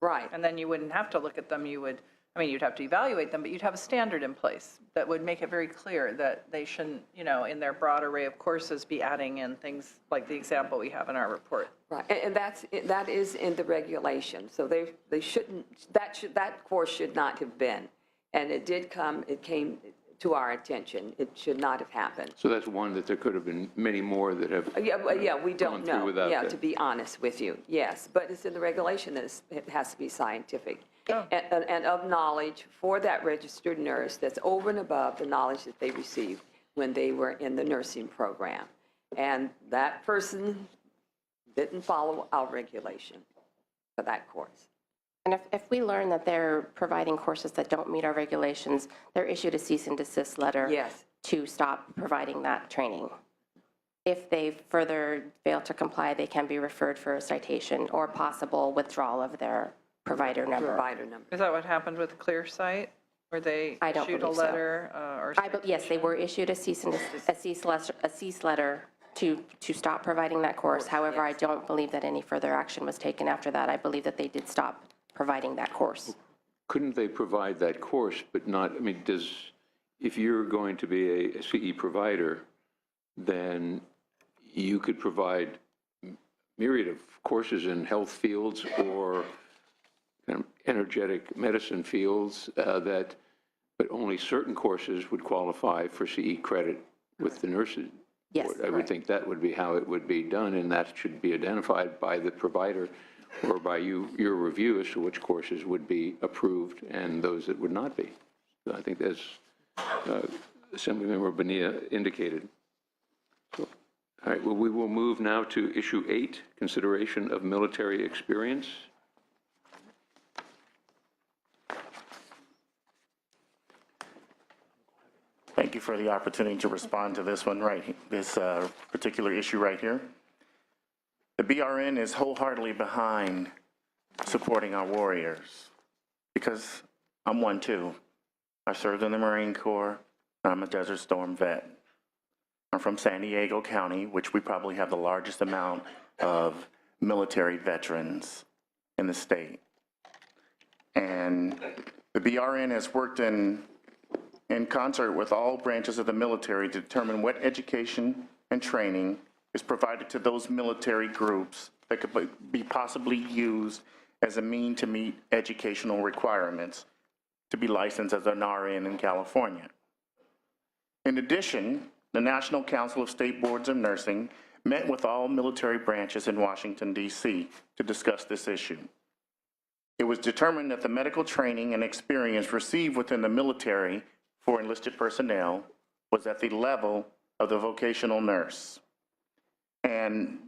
Right. And then you wouldn't have to look at them. You would, I mean, you'd have to evaluate them, but you'd have a standard in place that would make it very clear that they shouldn't, you know, in their broad array of courses, be adding in things like the example we have in our report. Right, and that is in the regulation. So they shouldn't, that course should not have been. And it came to our attention. It should not have happened. So that's one that there could have been many more that have Yeah, we don't gone through know. without Yeah, that. to be honest with you, yes. But it's in the regulation that it has to be scientific. Oh. And of knowledge for that registered nurse that's over and above the knowledge that they received when they were in the nursing program. And that person didn't follow our regulation for that course. And if we learn that they're providing courses that don't meet our regulations, they're issued a cease and desist letter Yes. to stop providing that training. If they further fail to comply, they can be referred for a citation or possible withdrawal of their provider number. Provider number. Is that what happened with ClearSight, where they I don't issued a believe so. letter or? Yes, they were issued a cease letter to stop providing that course. However, I don't believe that any further action was taken after that. I believe that they did stop providing that course. Couldn't they provide that course, but not, I mean, if you're going to be a CE provider, then you could provide myriad of courses in health fields or kind of energetic medicine fields but only certain courses would qualify for CE credit with the nurses. Yes, I would think that would be how it would be done, and that should be identified by the provider or by your review as to which courses would be approved and those that would not be. So I think as Assemblymember Bonilla indicated. So, all right, well, we will move now to issue 8, consideration of military experience. Thank you for the opportunity to respond to this one this particular issue right here. The BRN is wholeheartedly behind supporting our warriors because I'm one too. I served in the Marine Corps. I'm a Desert Storm vet. I'm from San Diego County, which we probably have the largest amount of military veterans in the state. And the BRN has worked in concert with all branches of the military to determine what education and training is provided to those military groups that could be possibly used as a mean to meet educational requirements to be licensed as an RN in California. In addition, the National Council of State Boards of Nursing met with all military branches in Washington, D.C. to discuss this issue. It was determined that the medical training and experience received within the military for enlisted personnel was at the level of the vocational nurse. And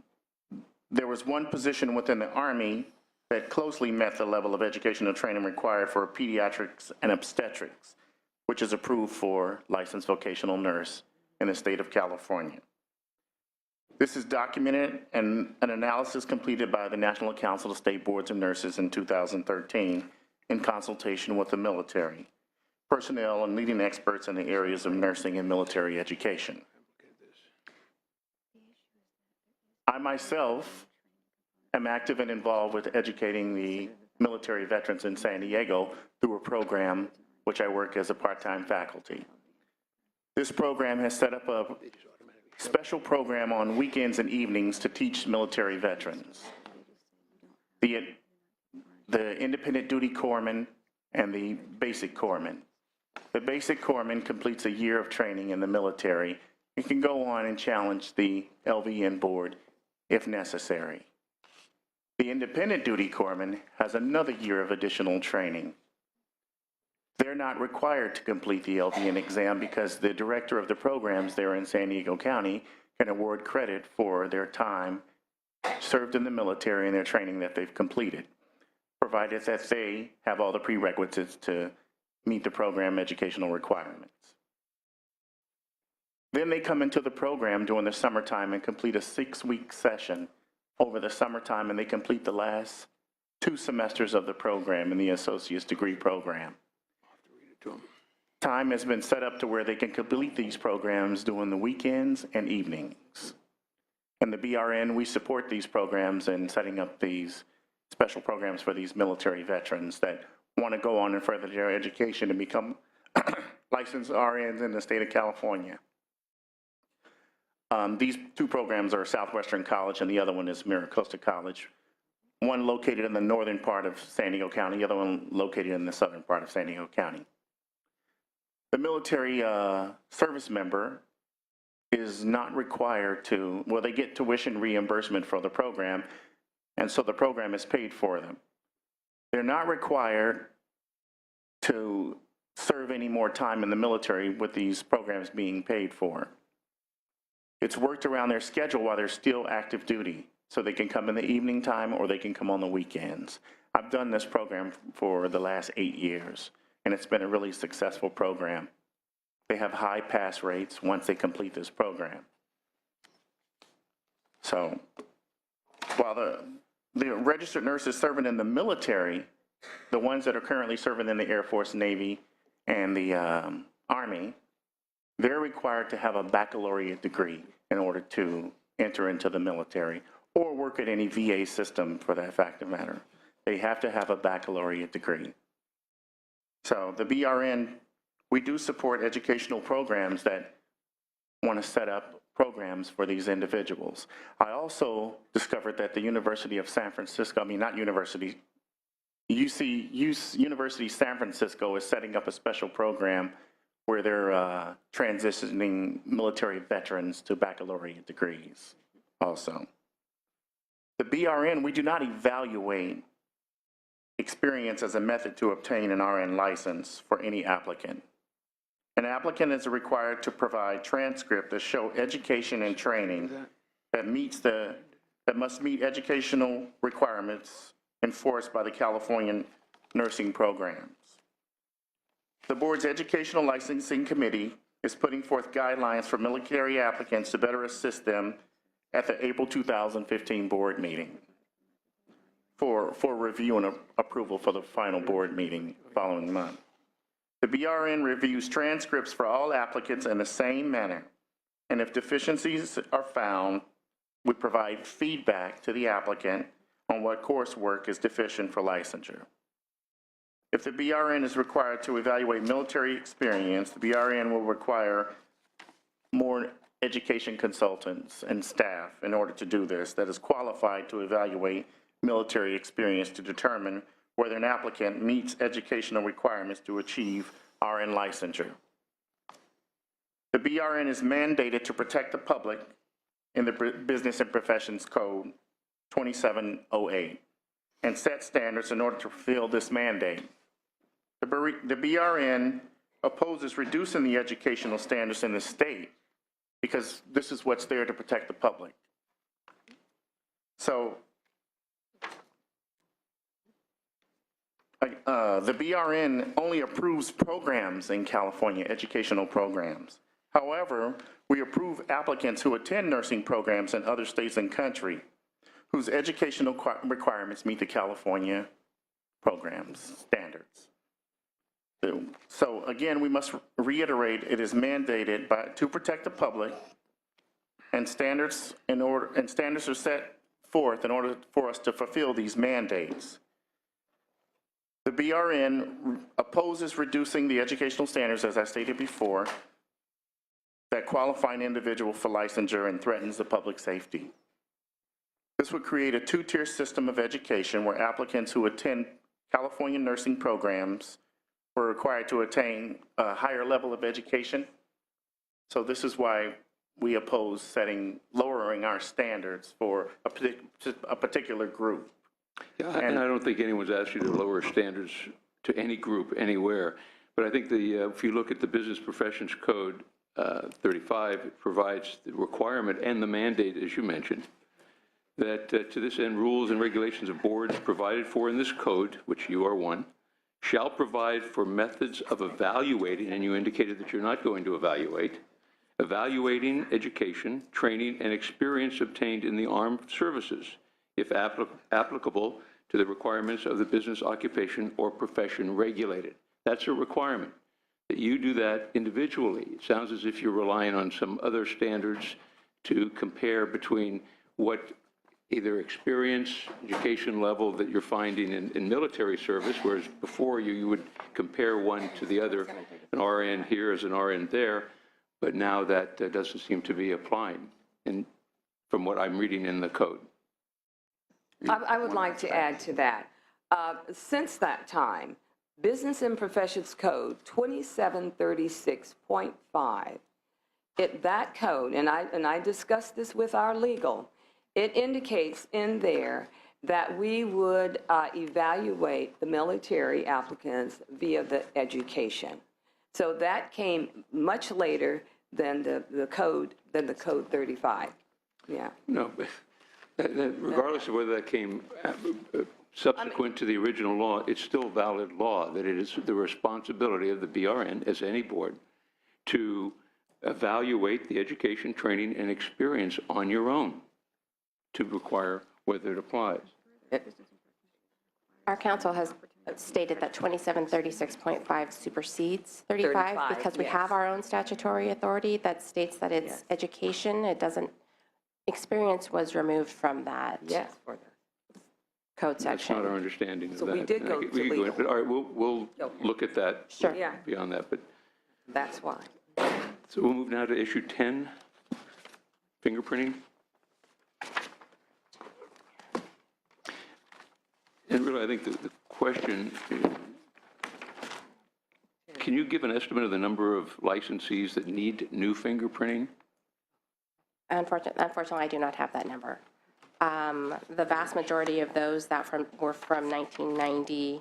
there was one position within the Army that closely met the level of educational training required for pediatrics and obstetrics, which is approved for licensed vocational nurse in the state of California. This is documented and an analysis completed by the National Council of State Boards of Nurses in 2013 in consultation with the military, personnel, and leading experts in the areas of nursing and military education. I myself am active and involved with educating the military veterans in San Diego through a program which I work as a part-time faculty. This program has set up a special program on weekends and evenings to teach military veterans. The independent duty corpsman and the basic corpsman. The basic corpsman completes a year of training in the military and can go on and challenge the LVN board if necessary. The independent duty corpsman has another year of additional training. They're not required to complete the LVN exam because the director of the programs there in San Diego County can award credit for their time served in the military and their training that they've completed, provided that they have all the prerequisites to meet the program educational requirements. Then they come into the program during the summertime and complete a 6-week session over the summertime, and they complete the last 2 semesters of the program in the associate's degree program. Time has been set up to where they can complete these programs during the weekends and evenings. And the BRN, we support these programs in setting up these special programs for these military veterans that want to go on and further their education and become licensed RNs in the state of California. These two programs are Southwestern College and the other one is Miracosta College. One located in the northern part of San Diego County, the other one located in the southern part of San Diego County. The military service member is not required to, well, they get tuition reimbursement for the program, and so the program is paid for them. They're not required to serve any more time in the military with these programs being paid for. It's worked around their schedule while they're still active duty, so they can come in the evening time or they can come on the weekends. I've done this program for the last 8 years, and it's been a really successful program. They have high pass rates once they complete this program. So while the registered nurses serving in the military, the ones that are currently serving in the Air Force, Navy, and the Army, they're required to have a baccalaureate degree in order to enter into the military or work at any VA system for that fact of matter. They have to have a baccalaureate degree. So the BRN, we do support educational programs that want to set up programs for these individuals. I also discovered that the University of San Francisco, University San Francisco is setting up a special program where they're transitioning military veterans to baccalaureate degrees also. The BRN, we do not evaluate experience as a method to obtain an RN license for any applicant. An applicant is required to provide transcript that show education and training that must meet educational requirements enforced by the California nursing programs. The board's Educational Licensing Committee is putting forth guidelines for military applicants to better assist them at the April 2015 board meeting for review and approval for the final board meeting following month. The BRN reviews transcripts for all applicants in the same manner, and if deficiencies are found, we provide feedback to the applicant on what coursework is deficient for licensure. If the BRN is required to evaluate military experience, the BRN will require more education consultants and staff in order to do this that is qualified to evaluate military experience to determine whether an applicant meets educational requirements to achieve RN licensure. The BRN is mandated to protect the public in the Business and Professions Code 2708 and set standards in order to fulfill this mandate. The BRN opposes reducing the educational standards in the state because this is what's there to protect the public. So the BRN only approves programs in California, educational programs. However, we approve applicants who attend nursing programs in other states and country whose educational requirements meet the California programs standards. So again, we must reiterate it is mandated to protect the public, and standards are set forth in order for us to fulfill these mandates. The BRN opposes reducing the educational standards, as I stated before, that qualify an individual for licensure and threatens the public safety. This would create a two-tier system of education where applicants who attend California nursing programs were required to attain a higher level of education. So this is why we oppose lowering our standards for a particular group. Yeah, and I don't think anyone's asked you to lower standards to any group anywhere. But I think if you look at the Business Professions Code 35, it provides the requirement and the mandate, as you mentioned, that to this end, rules and regulations of boards provided for in this code, which you are one, shall provide for methods of evaluating, and you indicated that you're not going to evaluating education, training, and experience obtained in the armed services, if applicable to the requirements of the business, occupation, or profession regulated. That's a requirement, that you do that individually. It sounds as if you're relying on some other standards to compare between what either experience, education level that you're finding in military service, whereas before you would compare one to the other, an RN here as an RN there, but now that doesn't seem to be applied, and from what I'm reading in the code. I would like to add to that. Since that time, Business and Professions Code 2736.5, that code, and I discussed this with our legal, it indicates in there that we would evaluate the military applicants via the education. So that came much later than the code 35. Yeah. No, regardless of whether that came subsequent to the original law, it's still valid law, that it is the responsibility of the BRN, as any board, to evaluate the education, training, and experience on your own to require whether it applies. Our council has stated that 2736.5 supersedes 35 35, because we yes. have our own statutory authority that states that it's Yes. education. It doesn't, experience was removed from that Yes, for the code That's section. not our understanding of that. So we did go We to could legal. But all right, we'll look at that Sure. Yeah, beyond that. But that's why. so we'll move now to issue 10, fingerprinting. And really, I think the question, can you give an estimate of the number of licensees that need new fingerprinting? Unfortunately, I do not have that number. The vast majority of those that were from 1990,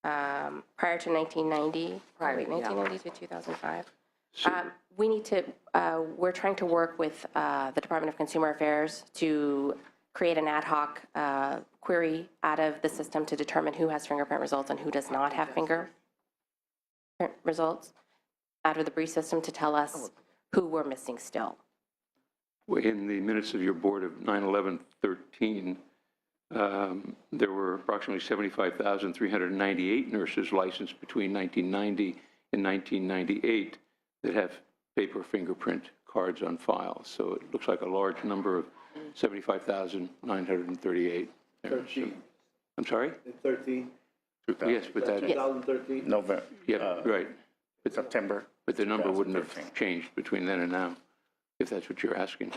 prior to 1990, Prior, wait, yeah. 1990 to 2005. So- We need to, we're trying to work with the Department of Consumer Affairs to create an ad hoc query out of the system to determine who has fingerprint results and who does not have fingerprint results out of the brief system to tell us who we're missing still. In the minutes of your board of 9/11/13, there were approximately 75,398 nurses licensed between 1990 and 1998 that have paper fingerprint cards on file. So it looks like a large number of 75,938. there. So- 13. I'm sorry? 13, Yes, but that, 2013. November, yeah, right. September. But the number wouldn't have 2013. changed between then and now, if that's what you're asking.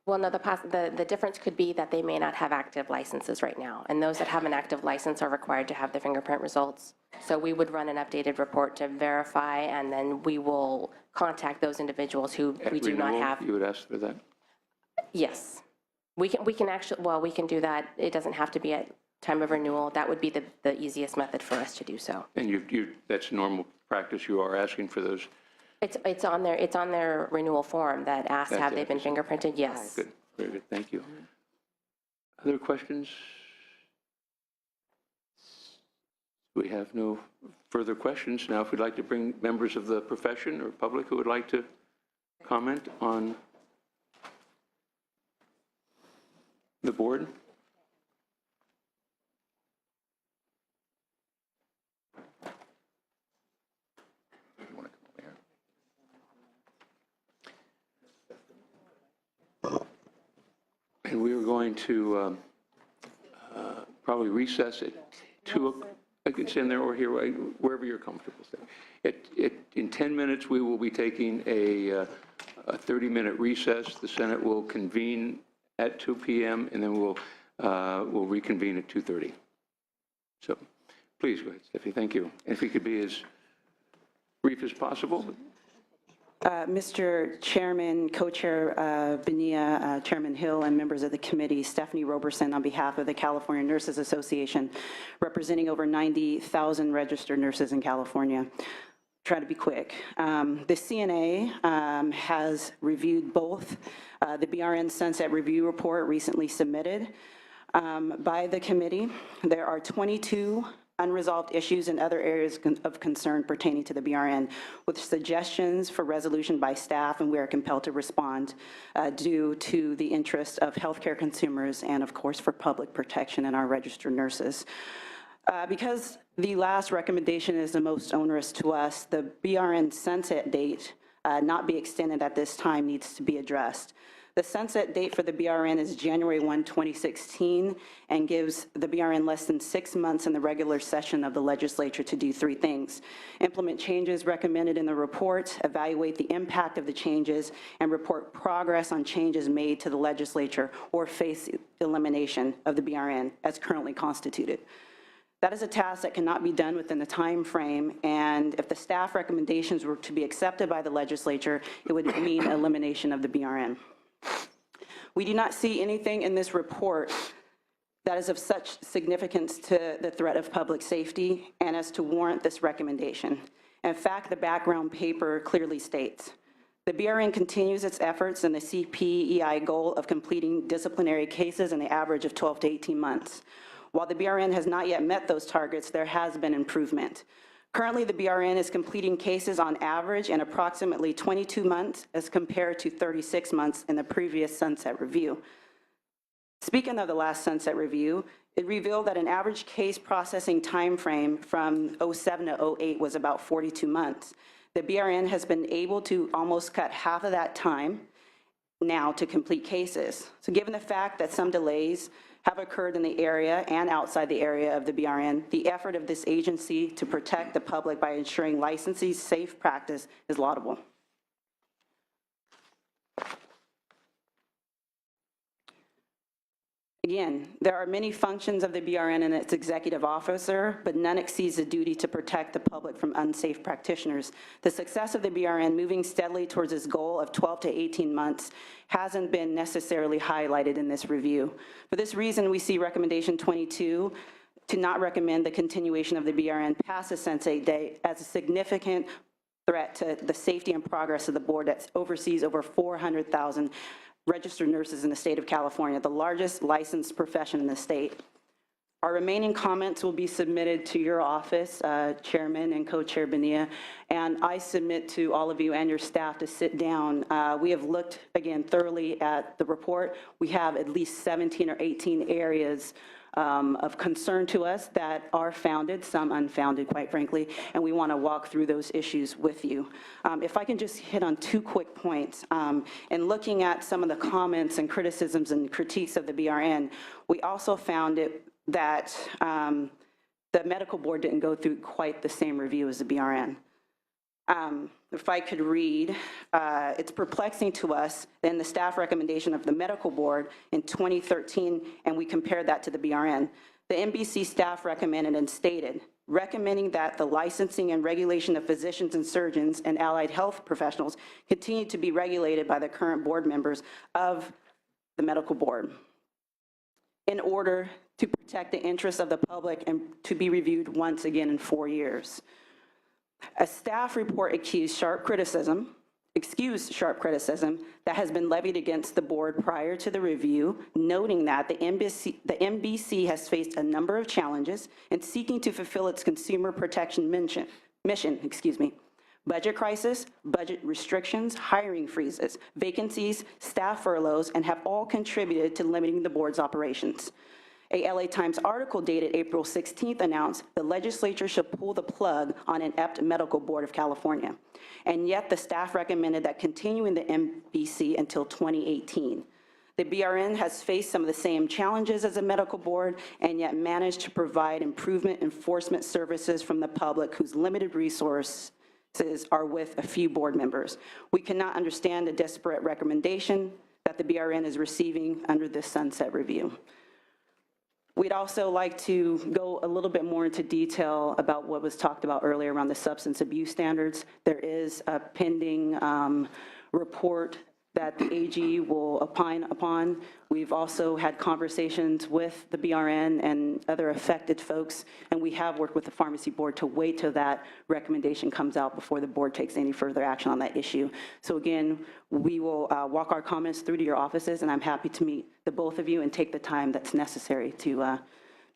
Well, no, the difference could be that they may not have active licenses right now, and those that have an active license are required to have the fingerprint results. So we would run an updated report to verify, and then we will contact those individuals who At we do not renewal, have. You would ask for that? Yes. We can actually, well, we can do that. It doesn't have to be at time of renewal. That would be the easiest method for us to do so. And that's normal practice, you are asking for those? It's on their renewal form that asks, That's have they been it. fingerprinted? Yes. Good, very good, thank you. Other questions? We have no further questions. Now, if we'd like to bring members of the profession or public who would like to comment on the board? You wanna come over here? And we are going to probably recess at 2, I can stand there or here, wherever you're comfortable. In 10 minutes, we will be taking a 30-minute recess. The Senate will convene at 2 p.m., and then we'll reconvene at 2:30. So please, go ahead, Stephanie, thank you. And if we could be as brief as possible. Mr. Chairman, Co-Chair Bonilla, Chairman Hill, and members of the committee, Stephanie Roberson on behalf of the California Nurses Association, representing over 90,000 registered nurses in California. Try to be quick. The CNA has reviewed both the BRN Sunset Review Report recently submitted by the committee. There are 22 unresolved issues and other areas of concern pertaining to the BRN, with suggestions for resolution by staff, and we are compelled to respond due to the interest of healthcare consumers and, of course, for public protection and our registered nurses. Because the last recommendation is the most onerous to us, the BRN sunset date not be extended at this time needs to be addressed. The sunset date for the BRN is January 1, 2016, and gives the BRN less than 6 months in the regular session of the legislature to do 3 things: implement changes recommended in the report, evaluate the impact of the changes, and report progress on changes made to the legislature or face elimination of the BRN as currently constituted. That is a task that cannot be done within the time frame, and if the staff recommendations were to be accepted by the legislature, it would mean elimination of the BRN. We do not see anything in this report that is of such significance to the threat of public safety and as to warrant this recommendation. In fact, the background paper clearly states, the BRN continues its efforts in the CPEI goal of completing disciplinary cases in the average of 12 to 18 months. While the BRN has not yet met those targets, there has been improvement. Currently, the BRN is completing cases on average in approximately 22 months as compared to 36 months in the previous sunset review. Speaking of the last sunset review, it revealed that an average case processing time frame from 07 to 08 was about 42 months. The BRN has been able to almost cut half of that time now to complete cases. So given the fact that some delays have occurred in the area and outside the area of the BRN, the effort of this agency to protect the public by ensuring licensees' safe practice is laudable. Again, there are many functions of the BRN and its executive officer, but none exceeds the duty to protect the public from unsafe practitioners. The success of the BRN moving steadily towards its goal of 12 to 18 months hasn't been necessarily highlighted in this review. For this reason, we see recommendation 22 to not recommend the continuation of the BRN past the sunset date as a significant threat to the safety and progress of the board that oversees over 400,000 registered nurses in the state of California, the largest licensed profession in the state. Our remaining comments will be submitted to your office, Chairman and Co-Chair Bonilla, and I submit to all of you and your staff to sit down. We have looked, again, thoroughly at the report. We have at least 17 or 18 areas of concern to us that are founded, some unfounded, quite frankly, and we want to walk through those issues with you. If I can just hit on 2 quick points. In looking at some of the comments and criticisms and critiques of the BRN, we also found that the medical board didn't go through quite the same review as the BRN. If I could read, it's perplexing to us in the staff recommendation of the medical board in 2013, and we compared that to the BRN. The NBC staff recommended and stated, recommending that the licensing and regulation of physicians and surgeons and allied health professionals continue to be regulated by the current board members of the medical board in order to protect the interests of the public and to be reviewed once again in 4 years. A staff report excused sharp criticism that has been levied against the board prior to the review, noting that the NBC has faced a number of challenges in seeking to fulfill its consumer protection mission, budget crisis, budget restrictions, hiring freezes, vacancies, staff furloughs, and have all contributed to limiting the board's operations. A LA Times article dated April 16th announced the legislature should pull the plug on an inept medical board of California. And yet the staff recommended that continuing the NBC until 2018. The BRN has faced some of the same challenges as a medical board and yet managed to provide improvement enforcement services from the public whose limited resources are with a few board members. We cannot understand the desperate recommendation that the BRN is receiving under this sunset review. We'd also like to go a little bit more into detail about what was talked about earlier around the substance abuse standards. There is a pending report that the AG will opine upon. We've also had conversations with the BRN and other affected folks, and we have worked with the pharmacy board to wait till that recommendation comes out before the board takes any further action on that issue. So again, we will walk our comments through to your offices, and I'm happy to meet the both of you and take the time that's necessary to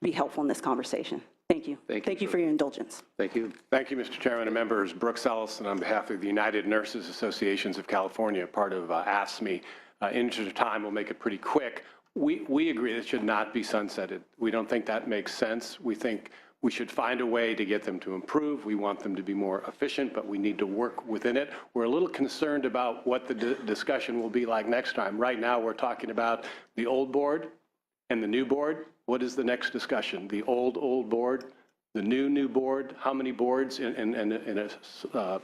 be helpful in this conversation. Thank you. Thank you for your indulgence. Thank you. Thank you, Mr. Chairman and members. Brooks Ellison on behalf of the United Nurses Associations of California, part of AFSCME. In interest of time, we'll make it pretty quick. We agree this should not be sunsetted. We don't think that makes sense. We think We should find a way to get them to improve. We want them to be more efficient, but we need to work within it. We're a little concerned about what the discussion will be like next time. Right now, we're talking about the old board and the new board. What is the next discussion? The old board, the new board? How many boards in a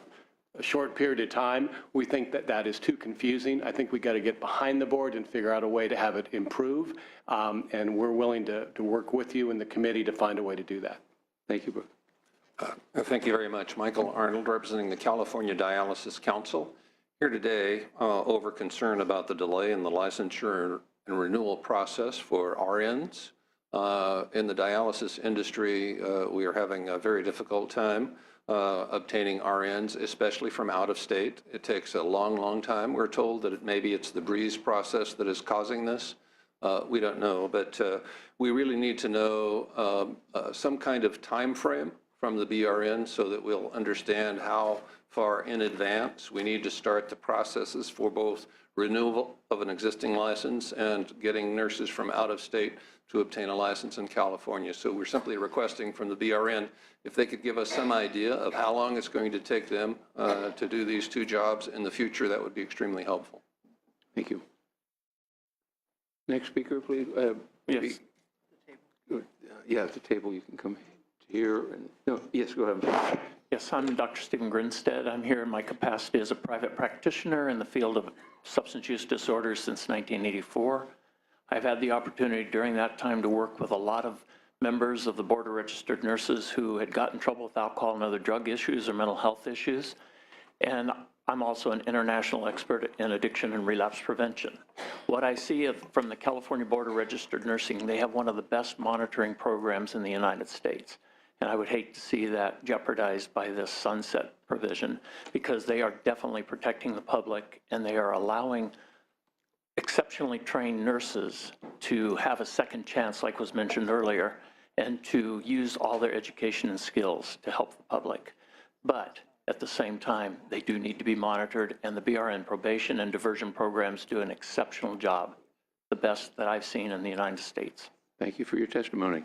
short period of time? We think that that is too confusing. I think we got to get behind the board and figure out a way to have it improve. And we're willing to work with you in the committee to find a way to do that. Thank you, Brooke. Thank you very much. Michael Arnold, representing the California Dialysis Council, here today over concern about the delay in the licensure and renewal process for RNs. In the dialysis industry, we are having a very difficult time obtaining RNs, especially from out of state. It takes a long time. We're told that maybe it's the breeze process that is causing this. We don't know, but we really need to know some kind of time frame from the BRN so that we'll understand how far in advance we need to start the processes for both renewal of an existing license and getting nurses from out of state to obtain a license in California. So we're simply requesting from the BRN if they could give us some idea of how long it's going to take them to do these two jobs in the future. That would be extremely helpful. Thank you. Next speaker, please. Yes. Yeah, at the table, you can come here. And, no, yes, go ahead. Yes, I'm Dr. Stephen Grinstead. I'm here in my capacity as a private practitioner in the field of substance use disorders since 1984. I've had the opportunity during that time to work with a lot of members of the Board of Registered Nurses who had gotten in trouble with alcohol and other drug issues or mental health issues. And I'm also an international expert in addiction and relapse prevention. What I see from the California Board of Registered Nursing, they have one of the best monitoring programs in the United States. And I would hate to see that jeopardized by this sunset provision, because they are definitely protecting the public and they are allowing exceptionally trained nurses to have a second chance, like was mentioned earlier, and to use all their education and skills to help the public. But at the same time, they do need to be monitored, and the BRN probation and diversion programs do an exceptional job, the best that I've seen in the United States. Thank you for your testimony.